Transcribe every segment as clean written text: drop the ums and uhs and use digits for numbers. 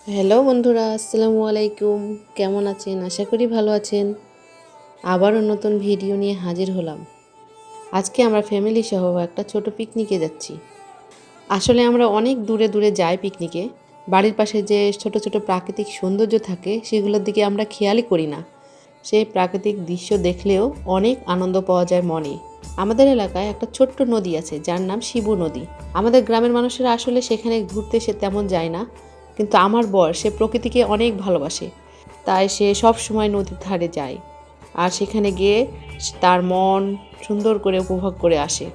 Hello বন্ধুরা, আসসালামু আলাইকুম। কেমন আছেন? আশা করি ভালো আছেন। আবারও নতুন ভিডিও নিয়ে হাজির হলাম। আজকে আমরা ফ্যামিলি সহ একটা ছোট পিকনিকে যাচ্ছি। আসলে আমরা অনেক দূরে দূরে যাই পিকনিকে। বাড়ির পাশে যে ছোট ছোট প্রাকৃতিক সৌন্দর্য থাকে সেগুলোর দিকে আমরা খেয়ালই করি না। সেই প্রাকৃতিক দৃশ্য দেখলেও অনেক আনন্দ পাওয়া যায় মনে। আমাদের এলাকায় একটা ছোট্ট নদী আছে যার নাম শিবু নদী। আমাদের গ্রামের মানুষেরা আসলে সেখানে ঘুরতে সে তেমন যায় না, কিন্তু আমার বর সে প্রকৃতিকে অনেক ভালোবাসে, তাই সে সব সময় নদীর ধারে যায় আর সেখানে গিয়ে তার মন সুন্দর করে উপভোগ করে আসে।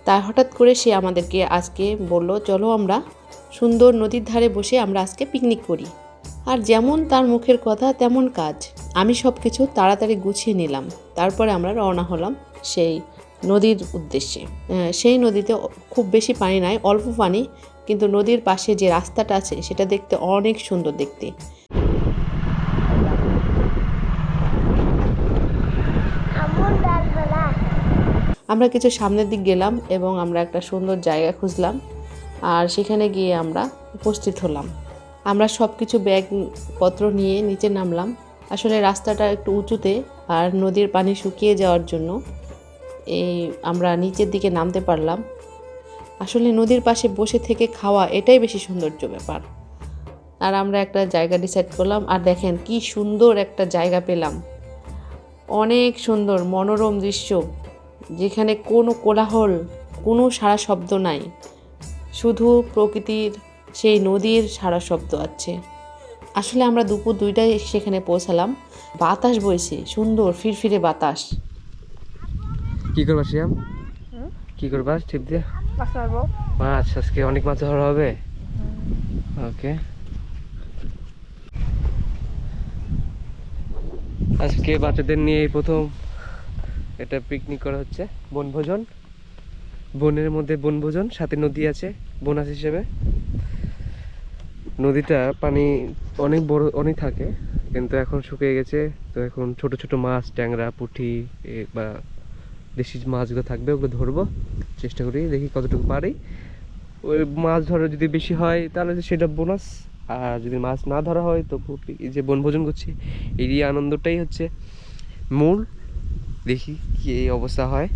তাই হঠাৎ করে সে আমাদেরকে আজকে বলল, চলো আমরা সুন্দর নদীর ধারে বসে আমরা আজকে পিকনিক করি। আর যেমন তার মুখের কথা তেমন কাজ। আমি সব কিছু তাড়াতাড়ি গুছিয়ে নিলাম। তারপরে আমরা রওনা হলাম সেই নদীর উদ্দেশ্যে। সেই নদীতে খুব বেশি পানি নাই, অল্প পানি, কিন্তু নদীর পাশে যে রাস্তাটা আছে সেটা দেখতে অনেক সুন্দর দেখতে। আমরা কিছু সামনের দিক গেলাম এবং আমরা একটা সুন্দর জায়গা খুঁজলাম আর সেখানে গিয়ে আমরা উপস্থিত হলাম। আমরা সব কিছু ব্যাগপত্র নিয়ে নিচে নামলাম। আসলে রাস্তাটা একটু উঁচুতে আর নদীর পানি শুকিয়ে যাওয়ার জন্য আমরা নিচের দিকে নামতে পারলাম। আসলে নদীর পাশে বসে থেকে খাওয়া এটাই বেশি সৌন্দর্য ব্যাপার। আর আমরা একটা জায়গা ডিসাইড করলাম, আর দেখেন কি সুন্দর একটা জায়গা পেলাম। অনেক সুন্দর মনোরম দৃশ্য, যেখানে কোনো কোলাহল, কোনো সারা শব্দ নাই, শুধু প্রকৃতির সেই নদীর সারা শব্দ আছে। আসলে আমরা দুপুর 2টায় সেখানে পৌঁছালাম। বাতাস বইছে, সুন্দর ফিরফিরে বাতাস। কি করবা শিয়াম? কি করবা ছিপ দিয়ে? মাছ মারবো। মাছ আজকে অনেক মাছ ধরা হবে। ওকে, আজকে বাচ্চাদের নিয়ে এই প্রথম এটা পিকনিক করা হচ্ছে, বনভোজন। বনের মধ্যে বনভোজন, সাথে নদী আছে বোনাস হিসেবে। নদীটা পানি অনেক বড় অনেক থাকে, কিন্তু এখন শুকিয়ে গেছে। তো এখন ছোট ছোট মাছ, ট্যাংরা, পুঁটি বা দেশি মাছগুলো থাকবে, ওগুলো ধরবো, চেষ্টা করি, দেখি কতটুকু পারি। ওই মাছ ধরা যদি বেশি হয় তাহলে সেটা বোনাস, আর যদি মাছ না ধরা হয় তো এই যে বনভোজন করছি এই আনন্দটাই হচ্ছে মূল। দেখি কি এই অবস্থা হয়,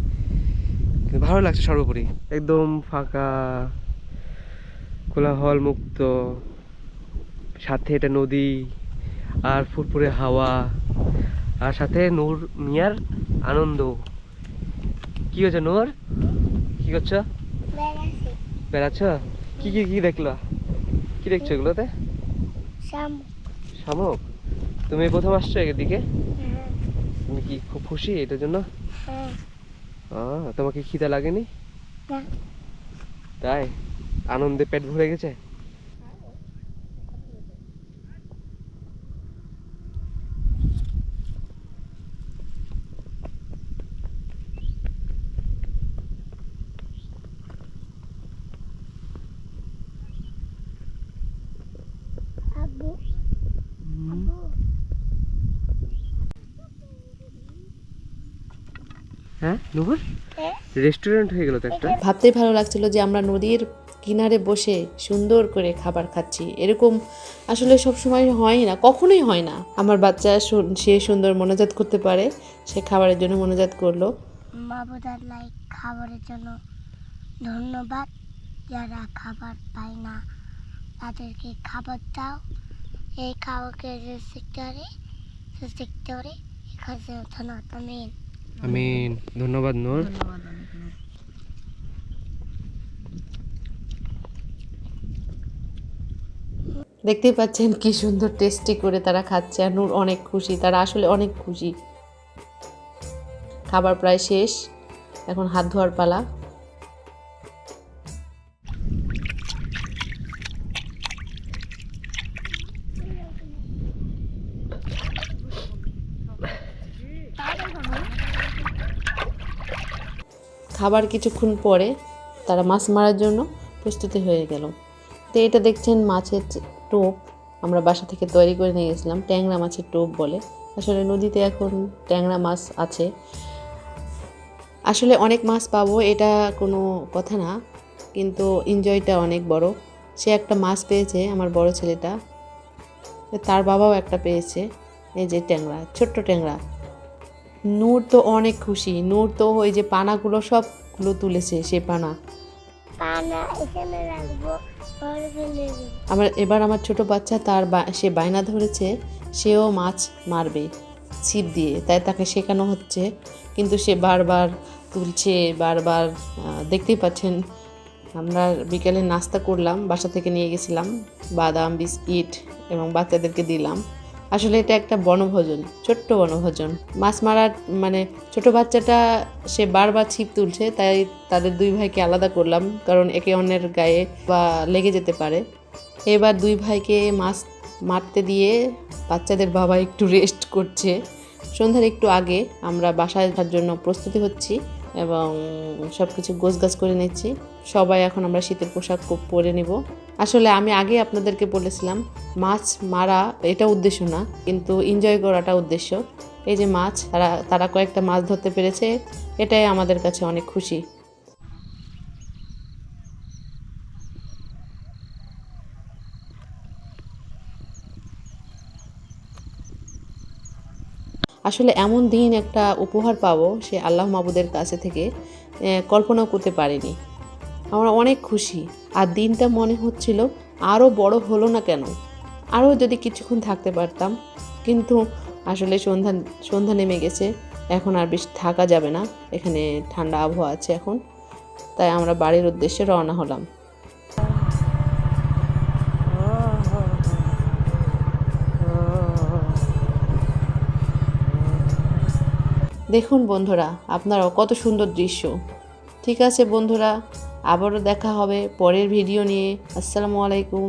কিন্তু ভালো লাগছে। সর্বোপরি একদম ফাঁকা, কোলাহল মুক্ত, সাথে এটা নদী আর ফুরফুরে হাওয়া, আর সাথে নূর মিয়ার আনন্দ। কি হয়েছে নূর, কি করছো? বেড়াচ্ছ? কি কি কি দেখলো, কি দেখছো এগুলোতে? শামুক। তুমি প্রথম আসছো এদিকে? তুমি কি খুব খুশি এটার জন্য? তোমাকে খিদা লাগেনি? তাই আনন্দে পেট ভরে গেছে? হ্যাঁ নূর, রেস্টুরেন্ট হয়ে গেল তো একটা। ভাবতেই ভালো লাগছিল যে আমরা নদীর কিনারে বসে সুন্দর করে খাবার খাচ্ছি। এরকম আসলে সব সময় হয় না, কখনোই হয় না। আমার বাচ্চা সে সুন্দর মনোজাত করতে পারে, সে খাবারের জন্য মনোজাত করলো। মাবুদার লাইক খাবারের জন্য ধন্যবাদ। যারা খাবার পায় না তাদেরকে খাবার দাও। এই খাবারকে যে সেক্টরে এখানে ধন্যবাদ। আমিন আমিন। ধন্যবাদ নূর। দেখতেই পাচ্ছেন কি সুন্দর টেস্টি করে তারা খাচ্ছে, আর নূর অনেক খুশি, তারা আসলে অনেক খুশি। খাবার প্রায় শেষ, এখন হাত ধোয়ার পালা। খাবার কিছুক্ষণ পরে তারা মাছ মারার জন্য প্রস্তুতি হয়ে গেল। তো এটা দেখছেন মাছের টোপ, আমরা বাসা থেকে তৈরি করে নিয়ে গেছিলাম। ট্যাংরা মাছের টোপ বলে। আসলে নদীতে এখন ট্যাংরা মাছ আছে। আসলে অনেক মাছ পাবো এটা কোনো কথা না, কিন্তু এনজয়টা অনেক বড়। সে একটা মাছ পেয়েছে, আমার বড় ছেলেটা। তার বাবাও একটা পেয়েছে, এই যে ট্যাংরা, ছোট্ট ট্যাংরা। নূর তো অনেক খুশি, নূর তো ওই যে পানাগুলো সবগুলো তুলেছে, সে পানা পানা এখানে রাখবো, পরে ফেলে দেবো। এবার আমার ছোট বাচ্চা সে বায়না ধরেছে সেও মাছ মারবে ছিপ দিয়ে, তাই তাকে শেখানো হচ্ছে। কিন্তু সে বারবার তুলছে, বারবার দেখতেই পাচ্ছেন। আমরা বিকেলে নাস্তা করলাম, বাসা থেকে নিয়ে গেছিলাম বাদাম, বিস্কিট এবং বাচ্চাদেরকে দিলাম। আসলে এটা একটা বনভোজন, ছোট্ট বনভোজন। মাছ মারার মানে ছোট বাচ্চাটা সে বারবার ছিপ তুলছে, তাই তাদের দুই ভাইকে আলাদা করলাম, কারণ একে অন্যের গায়ে বা লেগে যেতে পারে। এবার দুই ভাইকে মাছ মারতে দিয়ে বাচ্চাদের বাবা একটু রেস্ট করছে। সন্ধ্যার একটু আগে আমরা বাসায় আসার জন্য প্রস্তুতি হচ্ছি এবং সব কিছু গোছগাছ করে নিচ্ছি। সবাই এখন আমরা শীতের পোশাক পরে নিব। আসলে আমি আগে আপনাদেরকে বলেছিলাম মাছ মারা এটা উদ্দেশ্য না, কিন্তু এনজয় করাটা উদ্দেশ্য। এই যে মাছ, তারা কয়েকটা মাছ ধরতে পেরেছে, এটাই আমাদের কাছে অনেক খুশি। আসলে এমন দিন একটা উপহার পাবো সে আল্লাহ মাবুদের কাছে থেকে কল্পনাও করতে পারিনি। আমরা অনেক খুশি। আর দিনটা মনে হচ্ছিল আরও বড় হলো না কেন, আরও যদি কিছুক্ষণ থাকতে পারতাম। কিন্তু আসলে সন্ধ্যা নেমে গেছে, এখন আর বেশি থাকা যাবে না, এখানে ঠান্ডা আবহাওয়া আছে এখন। তাই আমরা বাড়ির উদ্দেশ্যে রওনা হলাম। দেখুন বন্ধুরা, আপনারাও কত সুন্দর দৃশ্য। ঠিক আছে বন্ধুরা, আবারও দেখা হবে পরের ভিডিও নিয়ে। আসসালামু আলাইকুম।